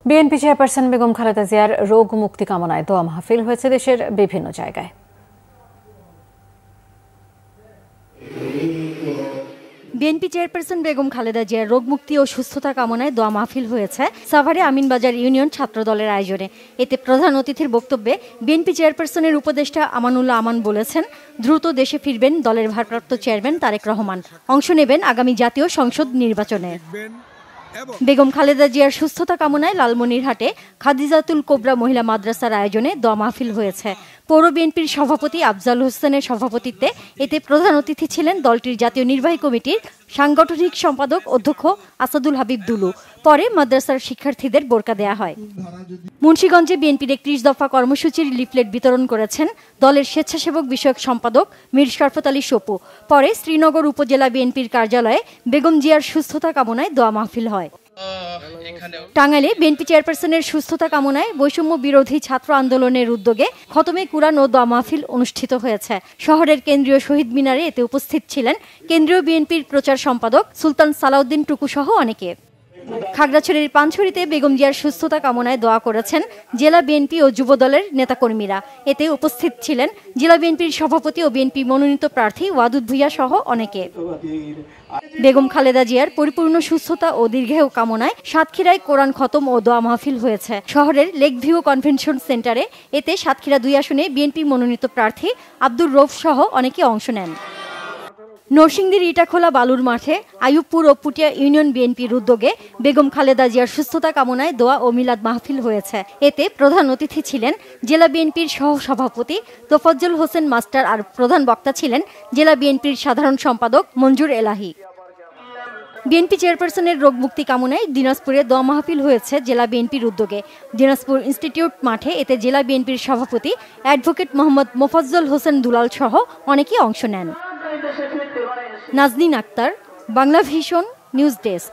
BNP chairperson Begum Khaleda জিয়ার রোগ মুক্তি কামনায় দোয়া মাহফিল হয়েছে দেশের বিভিন্ন জায়গায়। বিএনপি চেয়ারপারসন বেগম খালেদা জিয়ার রোগ মুক্তি ও সুস্থতা কামনায় দোয়া মাহফিল হয়েছে সাভারে আমিনবাজার ইউনিয়ন ছাত্র দলের আয়োজনে। এতে প্রধান অতিথির বক্তব্যে বিএনপি চেয়ারপারসনের উপদেষ্টা আমানুল্লাহ আমান বলেছেন, দ্রুত দেশে ফিরবেন দলের ভারপ্রাপ্ত চেয়ারম্যান তারেক রহমান। অংশ নেবেন আগামী জাতীয় সংসদ নির্বাচনে। বেগম খালেদা জিয়ার সুস্থতা কামনায় লালমনিরহাটে খাদিজাতুল কোবরা মহিলা মাদ্রাসার আয়োজনে দোয়া মাহফিল হয়েছে। পৌর বিএনপির সভাপতি আফজাল হোসেনের সভাপতিত্বে এতে প্রধান অতিথি ছিলেন দলটির জাতীয় নির্বাহী কমিটির সাংগঠনিক সম্পাদক অধ্যক্ষ আসাদুল হাবিব দুলু। পরে মাদ্রাসার শিক্ষার্থীদের বোরকা দেয়া হয়। মুন্সিগঞ্জে বিএনপির 31 দফা কর্মসূচির লিফলেট বিতরণ করেছেন দলের স্বেচ্ছাসেবক বিষয়ক সম্পাদক মীর শরফত আলী সপু। পরে শ্রীনগর উপজেলা বিএনপির কার্যালয়ে বেগম জিয়ার সুস্থতা কামনায় দোয়া মাহফিল হয়। টাঙ্গাইলে বিএনপি চেয়ারপারসনের সুস্থতা কামনায় বৈষম্য বিরোধী ছাত্র আন্দোলনের উদ্যোগে খতমে কুরআন ও দোয়া মাহফিল অনুষ্ঠিত হয়েছে। শহরের কেন্দ্রীয় শহীদ মিনারে এতে উপস্থিত ছিলেন কেন্দ্রীয় বিএনপির প্রচার সম্পাদক সুলতান সালাউদ্দিন টুকু সহ অনেকে। খাগড়াছড়ির পানছড়িতে বেগম জিয়ার সুস্থতা কামনায় দোয়া করেছেন জেলা বিএনপি ও যুব দলের নেতাকর্মীরা। এতে উপস্থিত ছিলেন জেলা বিএনপির সভাপতি ও বিএনপি মনোনীত প্রার্থী ওয়াদুদ ভুইয়া সহ অনেকে। বেগম খালেদা জিয়ার পরিপূর্ণ সুস্থতা ও দীর্ঘায়ু কামনায় সাতক্ষীরায় কোরআন খতম ও দোয়া মাহফিল হয়েছে শহরের লেক ভিউ কনভেনশন সেন্টারে। এতে সাতক্ষীরা 2 আসনে বিএনপি মনোনীত প্রার্থী আব্দুর রৌফ সহ অনেকে অংশ নেন। নরসিংদীর ইটাখোলা বালুর মাঠে আইয়ুবপুর ও পুটিয়া ইউনিয়ন বিএনপির উদ্যোগে বেগম খালেদা জিয়ার সুস্থতা কামনায় দোয়া ও মিলাদ মাহফিল হয়েছে। এতে প্রধান অতিথি ছিলেন জেলা বিএনপির সহ সভাপতি তোফাজ্জল হোসেন মাস্টার আর প্রধান বক্তা ছিলেন জেলা বিএনপির সাধারণ সম্পাদক মঞ্জুর এলাহি। বিএনপি চেয়ারপারসনের রোগ মুক্তি কামনায় দিনাজপুরে দোয়া মাহফিল হয়েছে জেলা বিএনপির উদ্যোগে দিনাজপুর ইনস্টিটিউট মাঠে। এতে জেলা বিএনপির সভাপতি অ্যাডভোকেট মোহাম্মদ মোফাজ্জল হোসেন দুলাল সহ অনেকে অংশ নেন। Naznin Akhter, Bangla vision, news desk.